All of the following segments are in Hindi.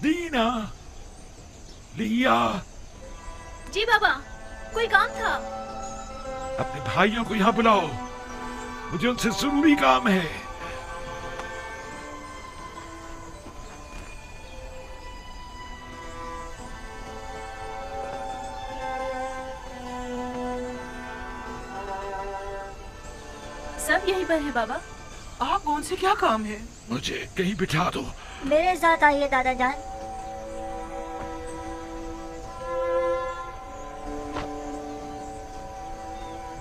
दीना, लिया, जी बाबा, कोई काम था? अपने भाइयों को यहाँ बुलाओ, मुझे उनसे जरूरी काम है। सब यहीं पर है बाबा। आप कौन से क्या काम है? मुझे कहीं बिठा दो। मेरे साथ आइए दादा जान।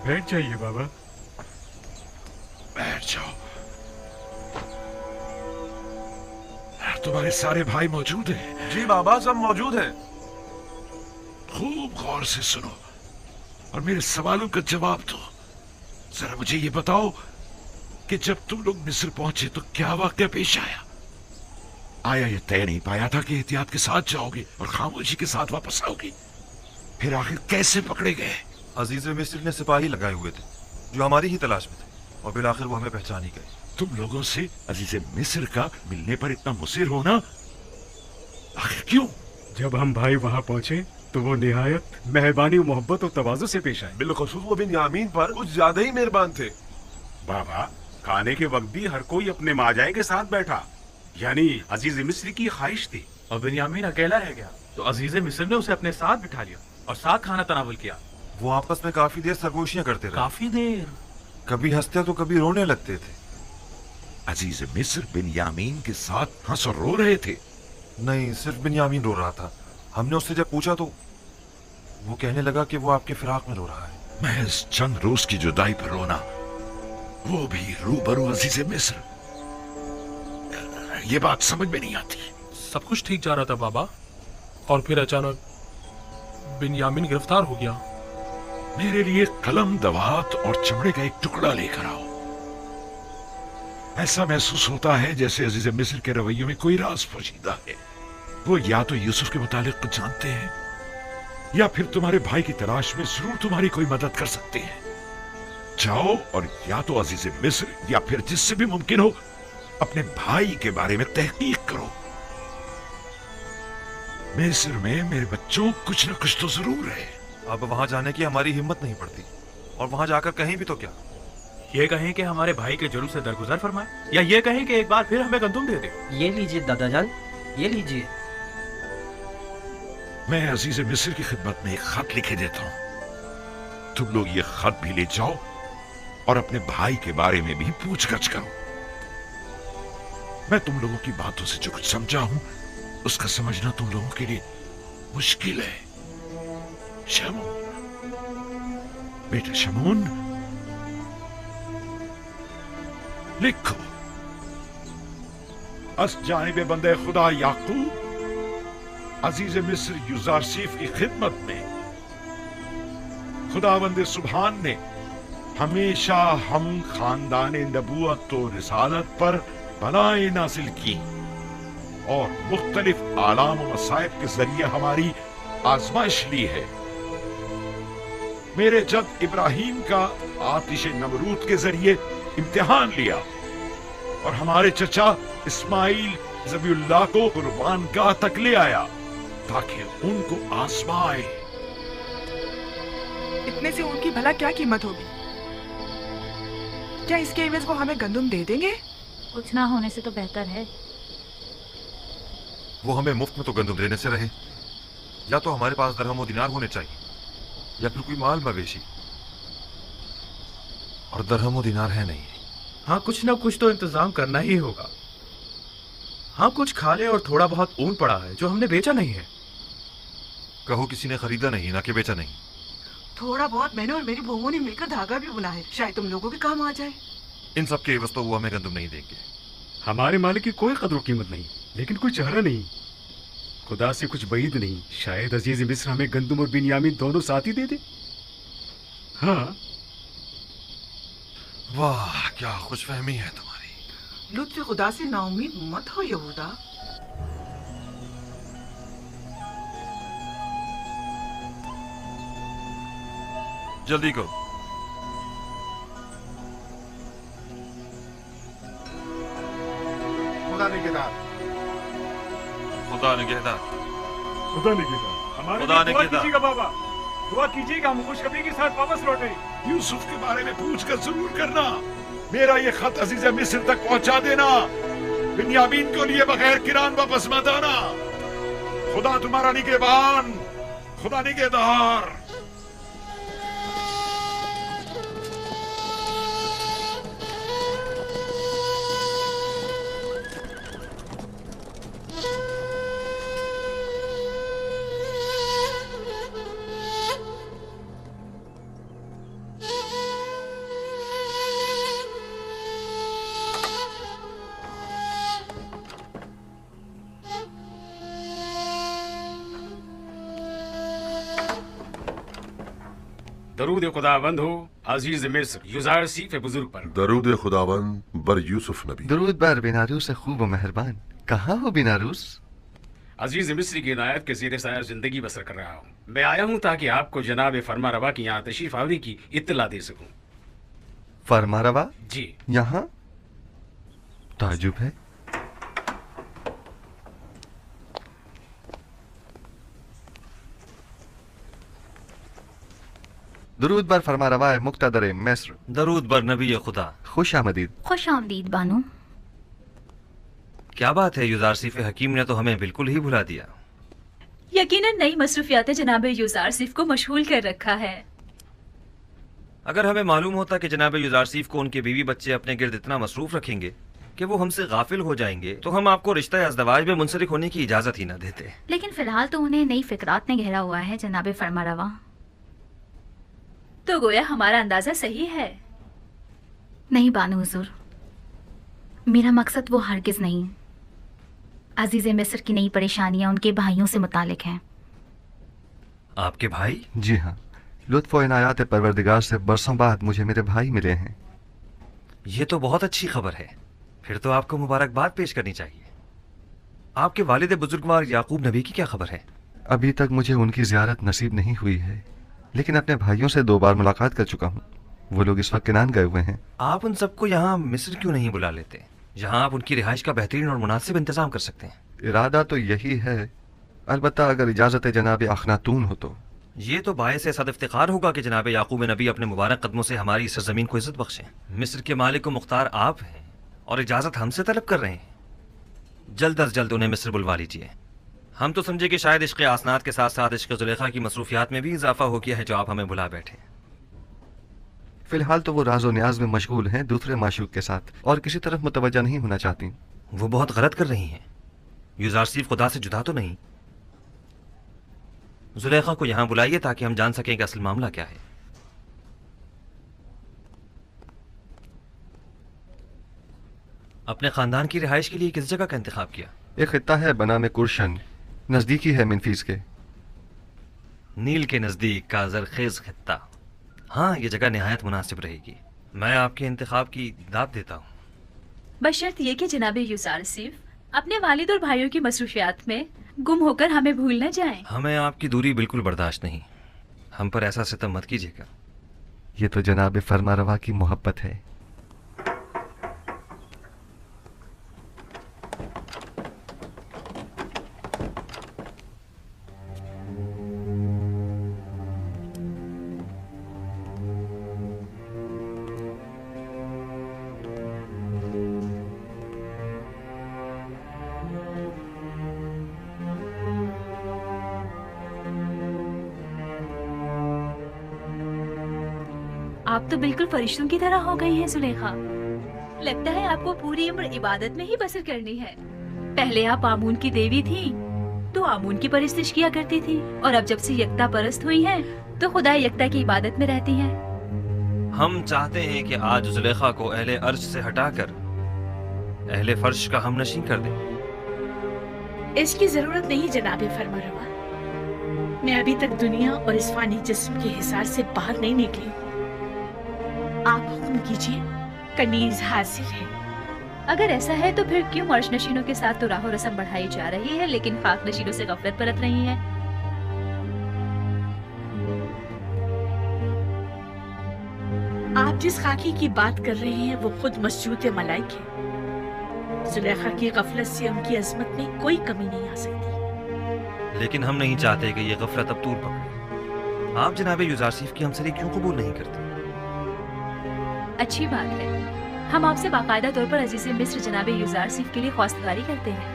बैठ जाइए बाबा। बैठ जाओ। तुम्हारे सारे भाई मौजूद हैं? जी बाबा, सब मौजूद हैं। खूब गौर से सुनो और मेरे सवालों का जवाब दो। जरा मुझे ये बताओ कि जब तुम लोग मिस्र पहुंचे तो क्या वाकया पेश आया? आया ये तय नहीं पाया था कि एहतियात के साथ जाओगे और खामोशी के साथ वापस आओगे? फिर आखिर कैसे पकड़े गए? अजीज मिस्र ने सिपाही लगाए हुए थे जो हमारी ही तलाश में थे और फिर आखिर वो हमें पहचान ही गए। तुम लोगों से अजीज मिस्र का मिलने पर इतना मुसिर होना आखिर क्यों? जब हम भाई वहाँ पहुँचे तो वो निहायत मेहरबानी, मोहब्बत और तवाज़ु से पेश आए। बिलखुसूस वो बिन्यामीन पर कुछ ज्यादा ही मेहरबान थे। बाबा, खाने के वक्त भी हर कोई अपने माजाए के साथ बैठा, यानी अजीज मिस्र की ख्वाहिश थी। और बिन्यामीन अकेला रह गया तो अजीज मिस्र ने उसे अपने साथ बिठा लिया और साथ खाना तनावुल किया। वो आपस में काफी देर सरगोशियां करते रहे। काफी देर? कभी हंसते तो कभी रोने लगते थे। अजीज मिस्र बिन्यामीन के साथ हंस और रो रहे थे? नहीं, सिर्फ बिन्यामीन रो रहा था। हमने उससे जब पूछा तो वो कहने लगा कि वो आपके फिराक में रो रहा है। महज चंद रोज की जुदाई पर रोना, वो भी रूबरू अजीज मिस्र। ये बात समझ में नहीं आती। सब कुछ ठीक जा रहा था बाबा, और फिर अचानक बिन्यामीन गिरफ्तार हो गया। मेरे लिए कलम, दवात और चमड़े का एक टुकड़ा लेकर आओ। ऐसा महसूस होता है जैसे अजीज मिस्र के रवैये में कोई राज पोशीदा है। वो या तो यूसुफ के मुतालिक कुछ जानते हैं या फिर तुम्हारे भाई की तलाश में जरूर तुम्हारी कोई मदद कर सकते हैं। जाओ और या तो अजीज मिस्र या फिर जिससे भी मुमकिन हो अपने भाई के बारे में तहकीक करो। मिस्र में मेरे बच्चों कुछ न कुछ तो जरूर है। अब वहां जाने की हमारी हिम्मत नहीं पड़ती, और वहां जाकर कहीं भी तो क्या। ये कहें कि हमारे भाई के जुल्म से दरगुजर फरमाए, या ये कहें कि एक बार फिर हमें गंदुम दे दे। ये लीजिए दादा जान, ये लीजिए। मैं अजीज मिस्र की खिदमत में एक खत लिखे देता हूं। तुम लोग ये खत भी ले जाओ और अपने भाई के बारे में भी पूछगछ करो। मैं तुम लोगों की बातों से जो कुछ समझा हूं उसका समझना तुम लोगों के लिए मुश्किल है। शमून, बेटा शमून, लिखो। अस जानिब बंदे खुदा याकूब अजीज मिस्र युजारसीफ की खिदमत में खुदावंद सुभान ने हमेशा हम खानदान नबूवत और रिसालत पर बलाएं नाजिल की और मुख्तलिफ आलाम व मसाइब के जरिए हमारी आजमाइश ली है। मेरे जद इब्राहिम का आतिश नमरूद के जरिए इम्तिहान लिया और हमारे चचा इस्माइल ज़बीउल्लाह को कुर्बान गाह तक ले आया ताकि उनको आजमाए। इतने से उनकी भला क्या कीमत होगी? क्या इसके एवज वो हमें गंदुम दे देंगे? कुछ ना होने से तो बेहतर है। वो हमें मुफ्त में तो गंदुम देने से रहे, या तो हमारे पास दरहम और दिनार होने चाहिए या फिर कोई माल मवेशी, और दरहम और दिनार है नहीं। हाँ, कुछ ना कुछ तो इंतजाम करना ही होगा। हाँ, कुछ खा ले और थोड़ा बहुत ऊन पड़ा है जो हमने बेचा नहीं है। कहो किसी ने खरीदा नहीं, ना कि बेचा नहीं। थोड़ा बहुत मैंने और मेरी बहुओं ने मिलकर धागा भी बुना है, शायद तुम लोगों के काम आ जाए। इन सब के एवज तो वो हमें गंदुम नहीं देंगे। हमारे मालिक की कोई कदर कीमत नहीं, लेकिन कोई चेहरा नहीं। खुदा से कुछ बईद नहीं, शायद अजीज मिस्र हमें गंदुम और बिन्यामीन दोनों साथ ही दे दे। हाँ। वाह, क्या खुशफहमी है तुम्हारी। लुत्फ खुदा से नाउमीद मत हो यहूदा। जल्दी करो। खुदा ने किताब। खुदा निगहदार। खुदा निगहदार। हमारे खुदा लिए दुआ निगहदार। कीजिएगा बाबा, दुआ कीजिएगा हम खुशखबरी के साथ वापस लौटे। यूसुफ के बारे में पूछ कर जरूर करना। मेरा ये खत अजीज मिस्र तक पहुंचा देना। बिन्यामीन को लिए बगैर किरान वापस मत आना। खुदा तुम्हारा निगहबान, खुदा निगहदार। दरूद खुदावंद हो अजीज मिस्र युजारसीफ बुजुर्ग पर। दरूद खुदावंद बर यूसुफ नबी। दरूद बर बिनारूस खूब व मेहरबान। कहाँ हो बिनारूस? अजीज मिस्र की इनायत के ज़ेर साया जिंदगी बसर कर रहा हूँ। मैं आया हूँ ताकि आपको जनाब फरमा रवा की यहाँ तशरीफ आवरी की इत्तला दे सकूँ। फरमा रवा जी यहाँ? ताजुब है। दरूद बर फरमा रवा मुक्तदर मिस्र। दरूद बर नबी खुदा। खुश आमदीद। खुश आमदीद बानो। क्या बात है, युजारसीफ हकीम ने तो हमें बिल्कुल ही भुला दिया। यकीनन नई मसरूफियात जनाब युजारसीफ को मशगूल कर रखा है। अगर हमें मालूम होता कि जनाब युजारसीफ को उनके बीवी बच्चे अपने गिर्द इतना मसरूफ रखेंगे कि वो हमसे गाफिल हो जाएंगे तो हम आपको रिश्ता अज़दवाज में मुंसलिक होने की इजाजत ही न देते। लेकिन फिलहाल तो उन्हें नई फिक्रात ने घेरा हुआ है जनाब फरमा रवा। तो गोया हमारा अंदाजा सही है। नहीं बानो हुजूर, मेरा मकसद वो हरगिज नहीं। अजीज मिस्र की नई परेशानियां उनके भाइयों से मुतालिक हैं। आपके भाई? जी हाँ, लुत्फ़ व इनायात परवरदिगार से बरसों बाद मुझे मेरे भाई मिले हैं। ये तो बहुत अच्छी खबर है। फिर तो आपको मुबारकबाद पेश करनी चाहिए। आपके वालिद बुजुर्गवार याकूब नबी की क्या खबर है? अभी तक मुझे उनकी ज़ियारत नसीब नहीं हुई है, लेकिन अपने भाइयों से 2 बार मुलाकात कर चुका हूँ। वो लोग इस वक्त किनान गए हुए हैं। आप उन सबको यहाँ मिस्र क्यों नहीं बुला लेते, जहाँ आप उनकी रिहाइश का बेहतरीन और मुनासिब इंतजाम कर सकते हैं? इरादा तो यही है, अलबत्ता अगर इजाज़त जनाब अखनातून हो तो। ये तो बायस सद इफ्तिखार होगा कि जनाब याकूब नबी अपने मुबारक कदमों से हमारी सरजमीन को इज्जत बख्शें। मिस्र के मालिक व मुख्तार आप हैं और इजाज़त हमसे तलब कर रहे हैं। जल्द अज जल्द उन्हें मिस्र बुलवा लीजिए। हम तो समझे कि शायद इश्क़ आसनात के साथ साथ इश्क़ ज़ुलेखा की मसरूफियात में भी इजाफा हो गया है जो आप हमें बुला बैठे। फिलहाल तो वो राज़ो न्याज में मशगूल हैं दूसरे माशूक के साथ और किसी तरफ मुतवज्जा नहीं होना चाहती। वो बहुत गलत कर रही हैं। युजारसीफ खुदा से जुदा तो नहीं। ज़ुलेखा को यहाँ बुलाइए ताकि हम जान सकें कि असल मामला क्या है। अपने खानदान की रिहाइश के लिए किस जगह का इंतखाब किया? एक खित्ता है बनाम कुर्शन, नजदीकी है मिनफीस के। नील के नजदीक का जरखेज खित्ता। हाँ, ये जगह निहायत मुनासिब रहेगी। मैं आपके इंतखाब की दाद देता हूँ, बशर्त ये कि जनाब युजारसीफ अपने वालिद और भाइयों की मसरूफियात में गुम होकर हमें भूल न जाएं। हमें आपकी दूरी बिल्कुल बर्दाश्त नहीं। हम पर ऐसा सितम मत कीजिएगा। ये तो जनाब फरमा रवा की मोहब्बत है। आप तो बिल्कुल फरिश्तों की तरह हो गई हैं ज़ुलेखा। लगता है आपको पूरी उम्र इबादत में ही बसर करनी है। पहले आप आमून की देवी थी तो आमून की परस्तिश किया करती थी, और अब जब से यकता परस्त हुई हैं तो खुदा यकता की इबादत में रहती हैं। हम चाहते हैं कि आज ज़ुलेखा को अहले अर्श से हटाकर अहले फर्श का हम नशीं कर दें। इसकी जरूरत नहीं जनाब फरमारवा। मैं अभी तक दुनिया और इस फानी जिस्म के हिसार से बाहर नहीं निकली। आप हुक्म कीजिए, कनीज हासिल है। अगर ऐसा है तो फिर क्यों अर्श नशीनों के साथ तो राह रस्म बढ़ाई जा रही है, लेकिन खाक नशीनों से गफलत बरत रही है? आप जिस खाकी की बात कर रहे हैं वो खुद मस्जूद मलाइक है। ज़ुलेखा की गफलत से उनकी अजमत में कोई कमी नहीं आ सकती। लेकिन हम नहीं चाहते कि ये गफलत अब तूल पकड़े। आप जनाब यूजारसीफ की हमसे क्यों कबूल नहीं करते? अच्छी बात है, हम आपसे बाकायदा तौर पर अजीज मिस्र जनाब यूजारसीफ के लिए ख्वास्तगारी करते हैं।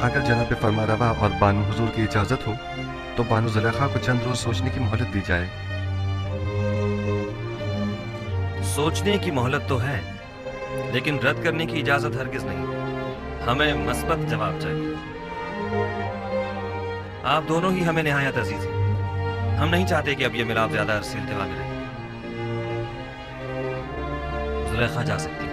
अगर जनाब फरमारवा और बानु हुजूर की इजाजत हो तो बानु जुलेखा को चंद रोज सोचने की मोहलत दी जाए। सोचने की मोहलत तो है, लेकिन रद्द करने की इजाजत हरगिज नहीं। हमें मस्बत जवाब चाहिए। आप दोनों ही हमें निहायत अजीज हैं। हम नहीं चाहते कि अब ये मिलाप ज्यादा अरसे इल्तिवा में रहे। जुलेखा जा सकती है।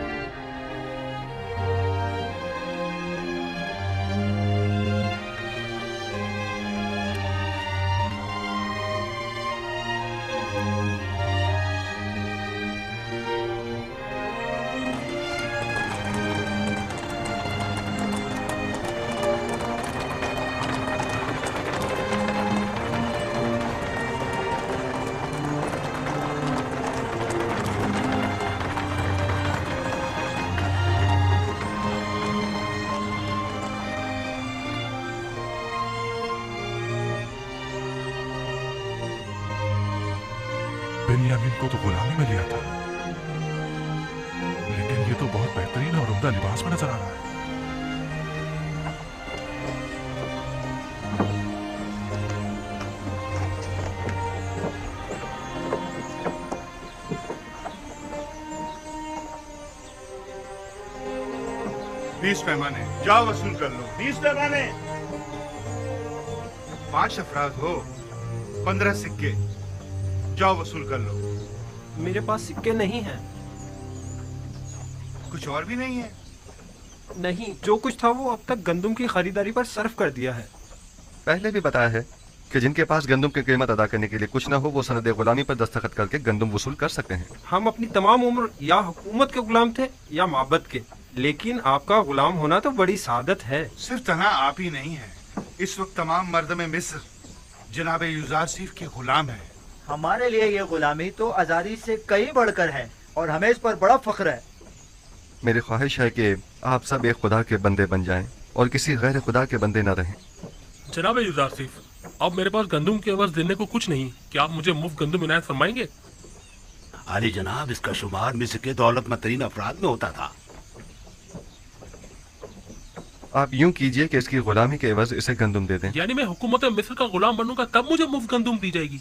बिन्यामीन को तो गुलामी में लिया था, लेकिन ये तो बहुत बेहतरीन और उम्दा लिबास में नजर आ रहा है। बीस पैमाने जाओ वसूल कर लो। 20 पैमाने। 5 अफराद हो, 15 सिक्के, जाओ वसूल कर लो। मेरे पास सिक्के नहीं हैं। कुछ और भी नहीं है? नहीं, जो कुछ था वो अब तक गंदुम की खरीदारी पर सर्फ कर दिया है। पहले भी बताया है कि जिनके पास गंदुम की कीमत अदा करने के लिए कुछ न हो वो सनद गुलामी पर दस्तखत करके गंदुम वसूल कर सकते हैं। हम अपनी तमाम उम्र या हुकूमत के गुलाम थे या माबद के, लेकिन आपका गुलाम होना तो बड़ी सादत है। सिर्फ तन्हा आप ही नहीं है, इस वक्त तमाम मर्द में मिस्र जनाब यूजारसीफ के गुलाम है। हमारे लिए ये गुलामी तो आजादी से कई बढ़कर है और हमें इस पर बड़ा फख्र है। मेरी ख्वाहिश है कि आप सब एक खुदा के बंदे बन जाएं और किसी गैर खुदा के बंदे न रहें। जनाब यूजारसीफ, अब मेरे पास गंदुम के एवज देने को कुछ नहीं, क्या आप मुझे मुफ्त गंदुम इनायत फरमाएंगे? अली जनाब, इसका शुमार मिस्र के दौलतमंद तरीन अफराद में होता था। आप यूं कीजिए कि इसकी गुलामी के एवज इसे गंदुम दे दें। यानी मैं हुकूमत मिस्र का गुलाम बनूंगा तब मुझे मुफ्त गंदुम दी जाएगी?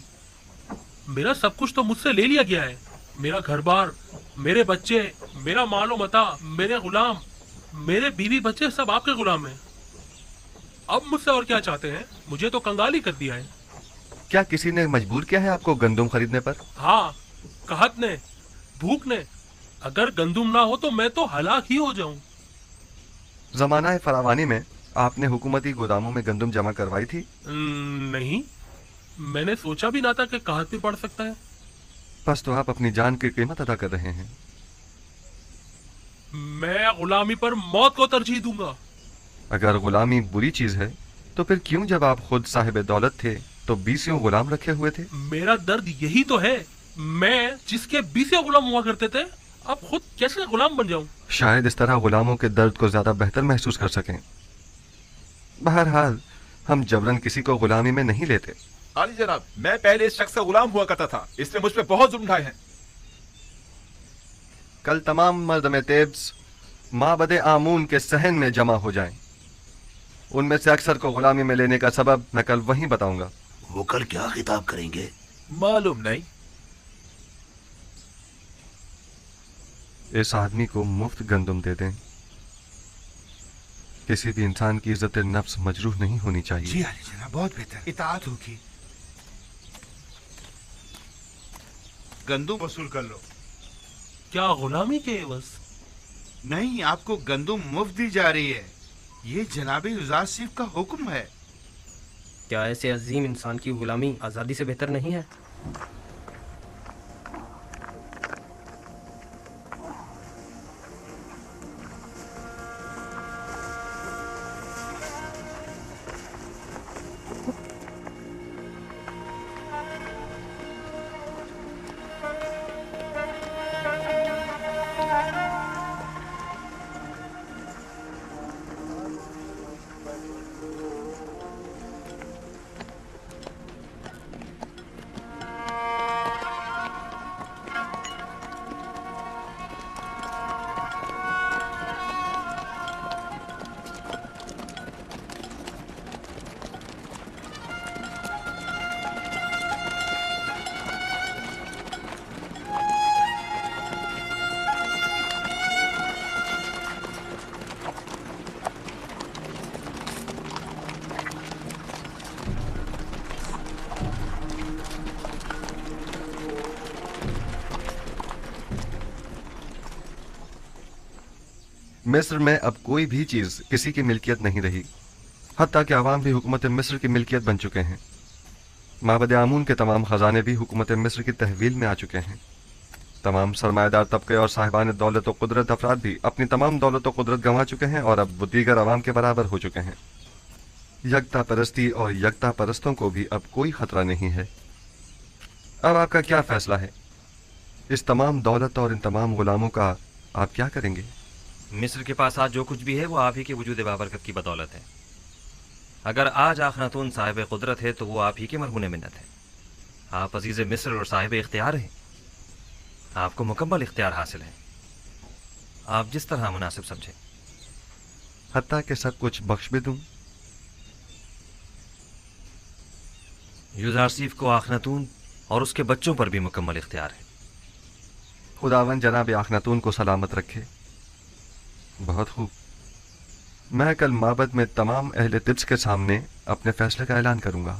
मेरा सब कुछ तो मुझसे ले लिया गया है। मेरा घर बार, मेरे बच्चे, मेरा मालो मता, मेरे गुलाम, मेरे बीवी बच्चे सब आपके गुलाम हैं। अब मुझसे और क्या चाहते हैं? मुझे तो कंगाली कर दिया है। क्या किसी ने मजबूर किया है आपको गंदुम खरीदने पर? हाँ, कहत ने, भूख ने। अगर गंदुम ना हो तो मैं तो हलाक ही हो जाऊं। जमाना फरावानी में आपने हुकूमती गोदामों में गंदुम जमा करवाई थी? नहीं, मैंने सोचा भी ना था कि कहत भी पड़ सकता है। बस तो आप अपनी जान की कीमत अदा कर रहे हैं। मैं गुलामी पर मौत को तरजीह दूंगा। अगर गुलामी बुरी चीज है तो फिर क्यों जब आप खुद साहिब दौलत थे तो 20 गुलाम रखे हुए थे? मेरा दर्द यही तो है, मैं जिसके 20 गुलाम हुआ करते थे अब खुद कैसे गुलाम बन जाऊं? शायद इस तरह गुलामों के दर्द को ज्यादा बेहतर महसूस कर सकें। बहरहाल हम जबरन किसी को गुलामी में नहीं लेते। अली जनाब, मैं पहले इस शख्स का गुलाम हुआ करता था, इसने मुझ पे बहुत जुल्म ढाए हैं। कल तमाम मर्द में तेब्स माबद आमून के सहन में जमा हो जाएं। उनमें से अक्सर को गुलामी में लेने का सबब मैं कल वहीं बताऊंगा। वो कल क्या खिताब करेंगे? मालूम नहीं। इस आदमी को मुफ्त गंदुम दे दें। किसी भी इंसान की इज्जत नफ्स मजरूह नहीं होनी चाहिए। जी अली जनाब, बहुत बेहतर, इताअत होगी। गंदुम वसूल कर लो। क्या गुलामी के एवज? नहीं, आपको गंदुम मुफ्त दी जा रही है। ये जनाब यूजारसीफ का हुक्म है। क्या ऐसे अजीम इंसान की गुलामी आजादी से बेहतर नहीं है? मिस्र में अब कोई भी चीज किसी की मिल्कियत नहीं रही, हत्ता कि अवाम भी हुकूमत मिस्र की मिल्कियत बन चुके हैं। माबद आमून के तमाम खजाने भी हुकूमत मिस्र की तहवील में आ चुके हैं। तमाम सरमाएदार तबके और साहिबान दौलत व कुदरत अफराद भी अपनी तमाम दौलत व कुदरत गंवा चुके हैं और अब वो दीगर अवाम के बराबर हो चुके हैं। यकता परस्ती और यकता परस्तों को भी अब कोई खतरा नहीं है। अब आपका क्या फैसला है? इस तमाम दौलत और इन तमाम गुलामों का आप क्या करेंगे? मिस्र के पास आज जो कुछ भी है वो आप ही के वजूद बाबरकत की बदौलत है। अगर आज आखनातून साहिब कुदरत है तो वो आप ही के मरहून मिन्नत है। आप अजीज मिस्र और साहिब इख्तियार हैं। आपको मुकम्मल इख्तियार हासिल है, आप जिस तरह मुनासिब समझें। हत्ता कि सब कुछ बख्श भी दूं। यूजारसीफ को आखनातून और उसके बच्चों पर भी मुकम्मल इख्तियार है। खुदावन जनाब आखनातून को सलामत रखे। बहुत खूब। मैं कल माबद में तमाम अहले तिब्स के सामने अपने फैसले का ऐलान करूंगा।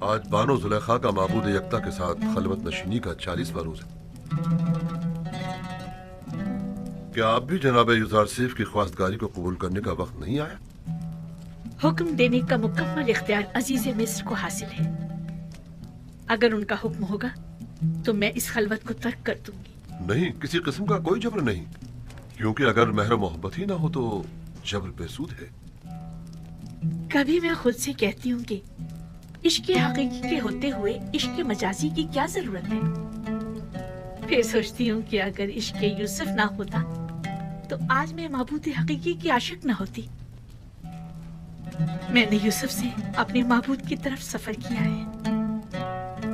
आज बानो जुलेखा का माबूद यकता के साथ खलवत नशीनी का 40वां रोज है। क्या आप भी जनाब यूजारसीफ की ख्वास्तगारी को कबूल करने का वक्त नहीं आया? हुक्म देने का मुकम्मल इख्तियार अजीज मिस्र को हासिल है। अगर उनका हुक्म होगा तो मैं इस खलवत को तर्क कर दूंगी। नहीं, किसी किस्म का कोई जबर नहीं, क्योंकि अगर महर मोहब्बत ही ना हो तो जबर बेसूद है। कभी मैं खुद से कहती हूँ कि इश्क हकीकी के होते हुए इश्क मजाजी की क्या जरूरत है। फिर सोचती हूँ कि अगर इश्क यूसुफ ना होता तो आज मैं माबूद हकीकी की आशिक ना होती। मैंने यूसुफ से अपने माबूद की तरफ सफर किया है।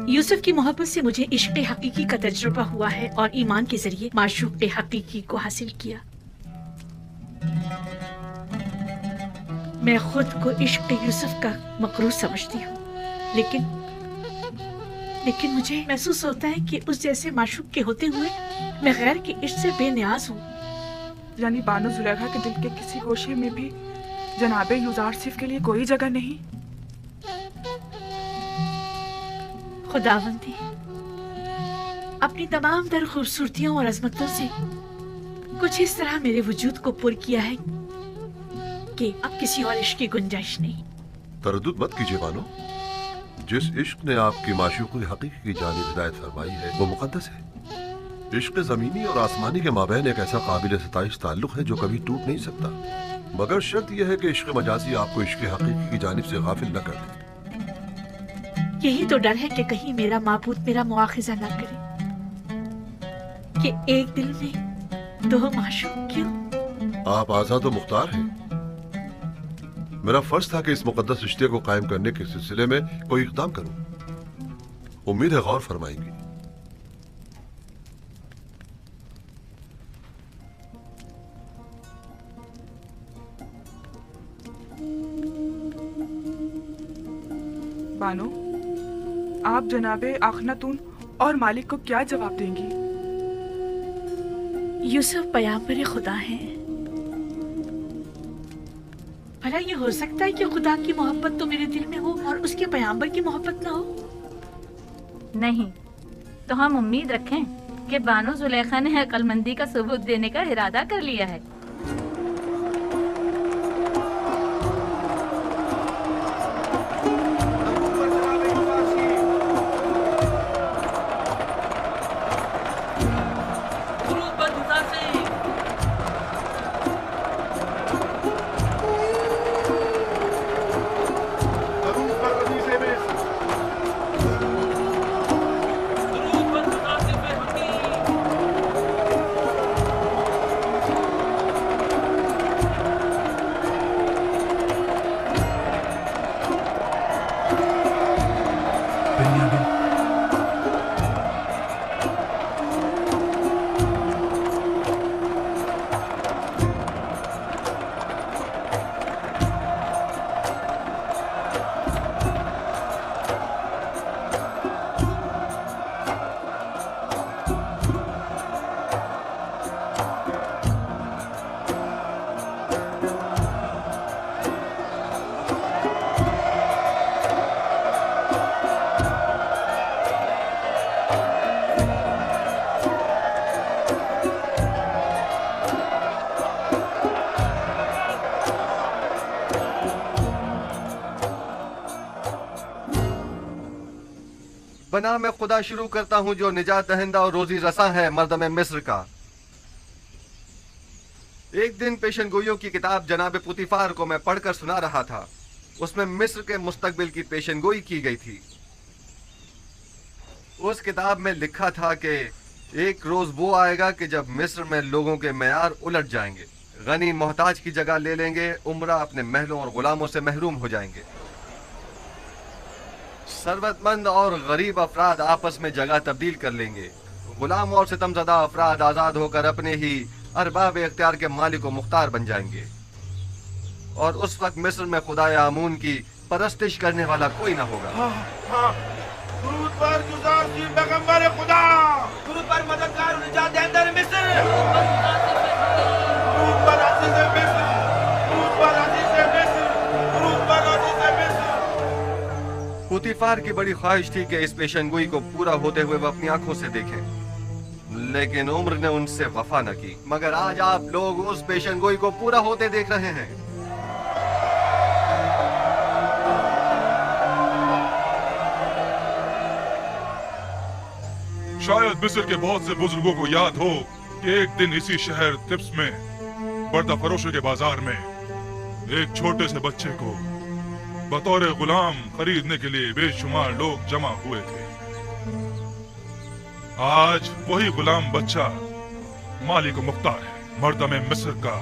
यूसुफ की मोहब्बत से मुझे इश्क हकीकी का तजुर्बा हुआ है और ईमान के जरिए माशूक हकीकी को हासिल किया। मैं खुद को इश्क यूसुफ का मकरूर समझती हूँ, लेकिन मुझे महसूस होता है कि उस जैसे माशूक के होते हुए मैं गैर के इश्क से बेनियाज हूँ। यानी बानो जुलेखा के दिल के किसी गोशे में भी जनाबे यूजारसीफ के लिए कोई जगह नहीं। खुदावंदी अपनी तमाम तर खूबसूरतियों और अजमतों से कुछ इस तरह मेरे वजूद को पुर किया है कि अब किसी और इश्क की गुंजाइश नहीं। तरद्दुद मत कीजिए बानो, जिस इश्क ने आपकी माशूक़ हकीकी की जानिब हिदायत फरमाई है वो मुक़द्दस है। इश्क ज़मीनी और आसमानी के माबैन एक ऐसा काबिल सताइश ताल्लुक़ है जो कभी टूट नहीं सकता, मगर शर्त यह है कि इश्क मजाजी आपको इश्क हकीकी की जानिब से गाफिल न कर दे। यही तो डर है कि कहीं मेरा माबूद मेरा मुआखिज़ा न करे कि एक दिल में दो माशूक क्यों। आप आज़ाद व मुख्तार हैं। मेरा फर्ज था कि इस मुकद्दस रिश्ते को कायम करने के सिलसिले में कोई इक़दाम करूं। उम्मीद है गौर फरमाएंगी। बानो, आप जनाबे आखनातून और मालिक को क्या जवाब देंगी? यूसुफ पैगंबर खुदा हैं। भला ये हो सकता है कि खुदा की मोहब्बत तो मेरे दिल में हो और उसके पैगंबर की मोहब्बत ना हो? नहीं, तो हम उम्मीद रखें कि बानो जुलेखा ने अक्लमंदी का सबूत देने का इरादा कर लिया है। बना मैं खुदा शुरू करता हूँ जो निजात दहिंदा और रोजी रसा है मर्दम मिस्र का। एक दिन पेशन गोइयों की किताब जनाब पुतिफार को मैं पढ़कर सुना रहा था। उसमें मिस्र के मुस्तकबिल की पेशन गोई की गई थी। उस किताब में लिखा था कि एक रोज वो आएगा कि जब मिस्र में लोगों के मेयार उलट जाएंगे, गनी मोहताज की जगह ले लेंगे, उमरा अपने महलों और गुलामों से महरूम हो जाएंगे, सरवतमंद और गरीब अफराद आपस में जगह तब्दील कर लेंगे, गुलाम और सितमज़दा अफराद आजाद होकर अपने ही अरबाब इख्तियार के मालिक व मुख्तार बन जाएंगे। और उस वक्त मिस्र में खुदाए आमून की परस्तिश करने वाला कोई ना होगा। दुरूद पर गुज़ार की पैगंबर खुदा, दुरूद पर मददगार निजात दहिंदा मिस्र, दुरूद पर अज़ीज़ मिस्र, दुरूद पर अज़ीज़ मिस्र, दुरूद पर अज़ीज़ मिस्र। पुतिफार की बड़ी ख्वाहिश थी कि इस पेशनगोई को पूरा होते हुए वह अपनी आंखों से देखें, लेकिन उम्र ने उनसे वफा न की। मगर आज आप लोग उस पेशनगोई को पूरा होते देख रहे हैं। शायद मिस्र के बहुत से बुजुर्गों को याद हो कि एक दिन इसी शहर तिब्स में पर्दा फरोशों के बाजार में एक छोटे से बच्चे को बतौर गुलाम खरीदने के लिए बेशुमार लोग जमा हुए थे। आज वही गुलाम बच्चा मालिक मुख्तार है, मर्दम मिस्र का।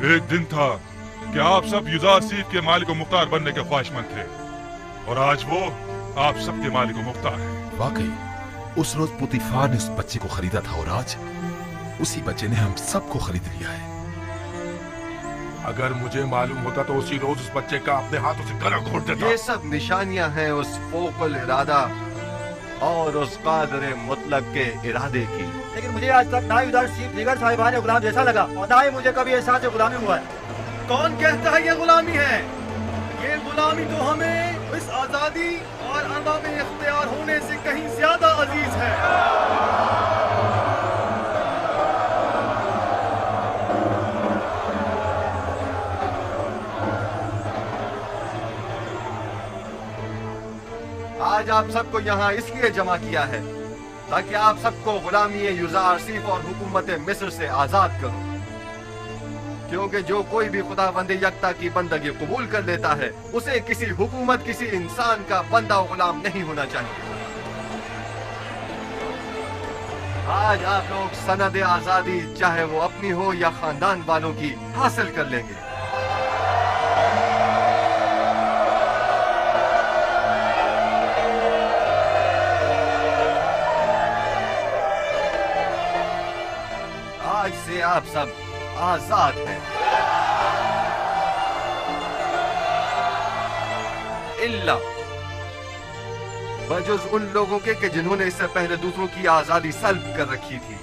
एक दिन था कि आप सब युजारसीफ के मालिक मुख्तार बनने के ख्वाहिशमंद थे और आज वो आप सबके मालिक मुख्तार है। वाकई उस रोज पुतिफार ने उस बच्चे को खरीदा था और आज उसी बच्चे ने हम सबको खरीद लिया है। अगर मुझे मालूम होता तो उसी रोज उस बच्चे का अपने हाथों से गला घोट देता। ये सब निशानियां हैं उस फोकल इरादा और उस कादर मुतलक के इरादे की। लेकिन मुझे आज तक ना युजारसीफ दीगर साहिबान गुलाम जैसा लगा और ना ही मुझे कभी एहसास गुलामी हुआ है। कौन कहता है ये गुलामी है? ये गुलामी तो हमें इस आजादी और अरबाब इख्तियार होने से कहीं ज्यादा अजीज है। आज आप सबको यहाँ इसलिए जमा किया है ताकि आप सबको गुलामी युजारसीफ और हुकूमत मिस्र से आजाद करूं, क्योंकि जो कोई भी खुदावंद यकता की बंदगी कबूल कर लेता है उसे किसी हुकूमत, किसी इंसान का बंदा गुलाम नहीं होना चाहिए। आज आप लोग सनद आजादी चाहे वो अपनी हो या खानदान वालों की हासिल कर लेंगे। आज से आप सब आजाद है, इल्ला बजुज उन लोगों के जिन्होंने इससे पहले दूसरों की आजादी सल्ब कर रखी थी।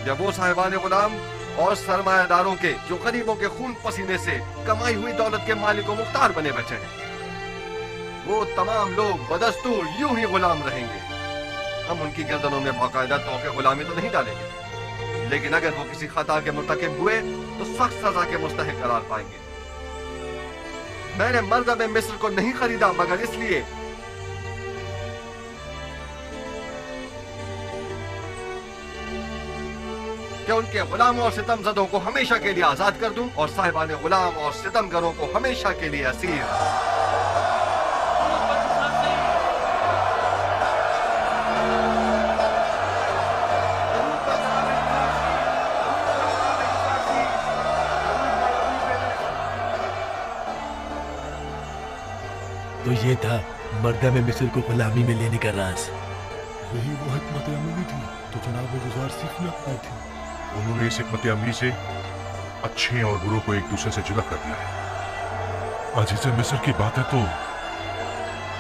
जब वो साहिबान गुलाम और सरमायादारों के जो गरीबों के खून पसीने से कमाई हुई दौलत के मालिक मुख्तार बने बचे हैं, वो तमाम लोग बदस्तूर यूं ही गुलाम रहेंगे। हम उनकी गर्दनों में बाकायदा तौके गुलामी तो नहीं डालेंगे, लेकिन अगर वो किसी खता के मुर्तकिब हुए तो सख्त सजा के मुस्तहिक करार पाएंगे। मैंने मर्दम मिस्र को नहीं खरीदा मगर इसलिए कि उनके गुलामों और सितमज़दों को हमेशा के लिए आजाद कर दूं और साहिबान गुलाम और सितमगरों को हमेशा के लिए असीर। तो ये था मर्दम मिस्र को गुलामी में लेने का राज। यही वो हिकमत अमली थी तो जनाब युजारसीफ ने अपनाई थी। उन्होंने इस हिकमत अमली से अच्छे और बुरों को एक दूसरे से जुदा कर दिया है। अजीज मिस्र की बातें तो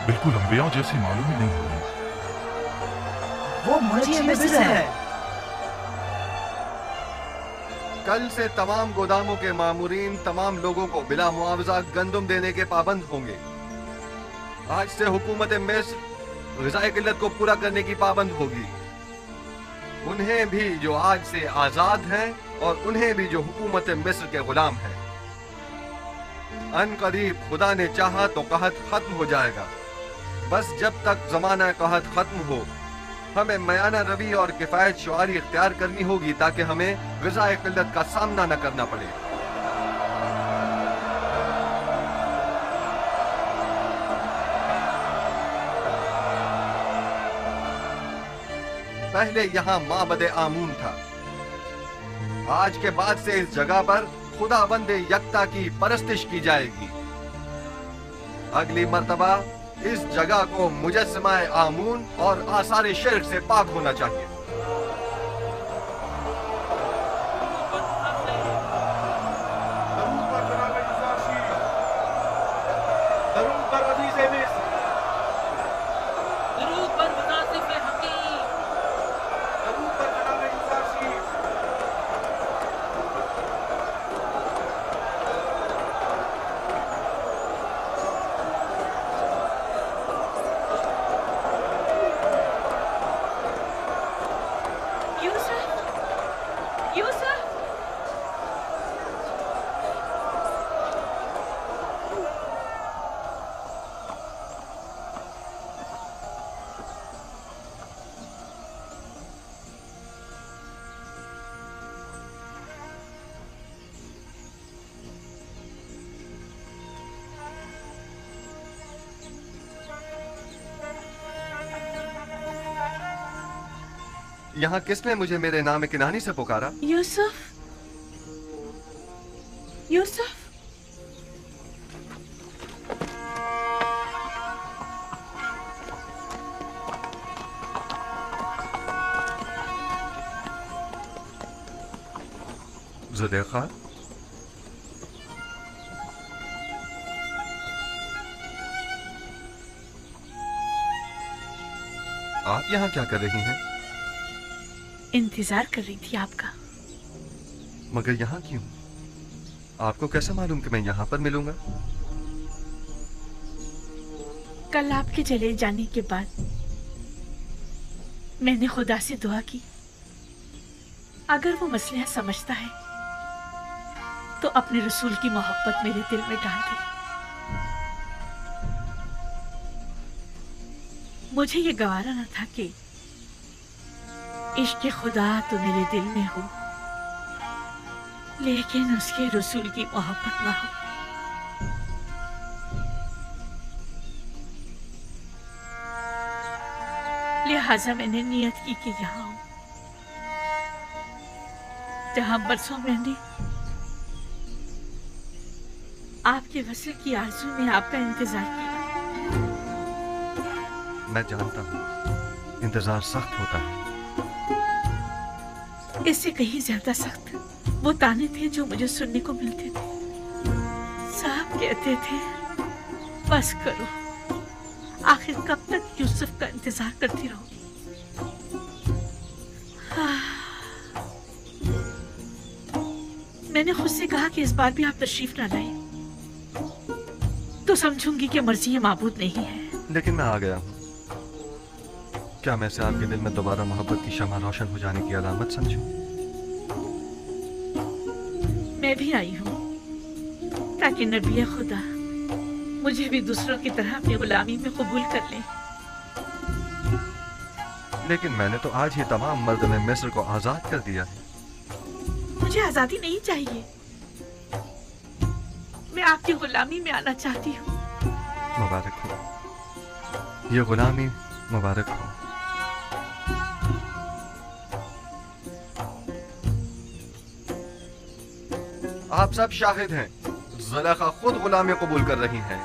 बिल्कुल अंबिया जैसी मालूम ही नहीं हो रही। वो मुझे मिस्र है। कल से तमाम गोदामों के मामूरीन तमाम लोगों को बिला मुआवजा गंदुम देने के पाबंद होंगे। आज से हुकूमत मिस्र ग़िज़ाई किल्लत को पूरा करने की पाबंद होगी। उन्हें भी जो आज से आजाद हैं और उन्हें भी जो हुकूमत मिस्र के गुलाम हैं। अन करीब खुदा ने चाहा तो कहत खत्म हो जाएगा। बस जब तक जमाना कहत खत्म हो, हमें मयाना रवि और किफायत शुआरी इख्तियार करनी होगी ताकि हमें ग़िज़ाए क़िल्लत का सामना न करना पड़े। पहले यहाँ माबद आमून था। आज के बाद से इस जगह पर खुदाबंद यक्ता की परस्तिश की जाएगी। अगली मर्तबा इस जगह को मुजस्समा आमून और आसार शिर्क से पाक होना चाहिए। यहाँ किसने मुझे मेरे नाम किनानी से पुकारा? यूसुफ, यूसुफ। ज़ुलेखा, आप यहाँ क्या कर रही हैं? इंतजार कर रही थी आपका। मगर यहाँ क्यों? आपको कैसे मालूम कि मैं यहाँ पर मिलूंगा? कल आपके चले जाने के बाद मैंने खुदा से दुआ की, अगर वो मसला समझता है तो अपने रसूल की मोहब्बत मेरे दिल में डाल दे। मुझे ये गवारा न था कि इश्क़ खुदा तो मेरे दिल में हो, लेकिन उसके रसूल की मोहब्बत ना हो। लिहाजा मैंने नियत की कि यहाँ हूं, जहां बरसों मैंने आपके वसल की आरज़ू में आपका इंतजार किया। मैं जानता हूँ इंतजार सख्त होता है। इससे कहीं ज्यादा सख्त वो ताने थे जो मुझे सुनने को मिलते थे। साहब कहते थे, बस करो, आखिर कब तक यूसुफ का इंतजार करती रहोगी? मैंने खुद से कहा कि इस बार भी आप तशरीफ ना लाए तो समझूंगी कि मर्जी ये माबूद नहीं है। लेकिन मैं आ गया हूँ। क्या मैं इसे आपके दिल में दोबारा मोहब्बत की शमा रोशन हो जाने की अलामत समझूं? मैं भी आई हूँ ताकि नबी खुदा मुझे भी दूसरों की तरह अपनी गुलामी में कबूल कर ले। लेकिन मैंने तो आज ही तमाम मर्द में मिस्र को आजाद कर दिया है। मुझे आजादी नहीं चाहिए, मैं आपकी गुलामी में आना चाहती हूँ। मुबारक हो, ये गुलामी मुबारक हो। आप सब शाहिद हैं, ज़ुलेखा खुद गुलामी कबूल कर रही हैं।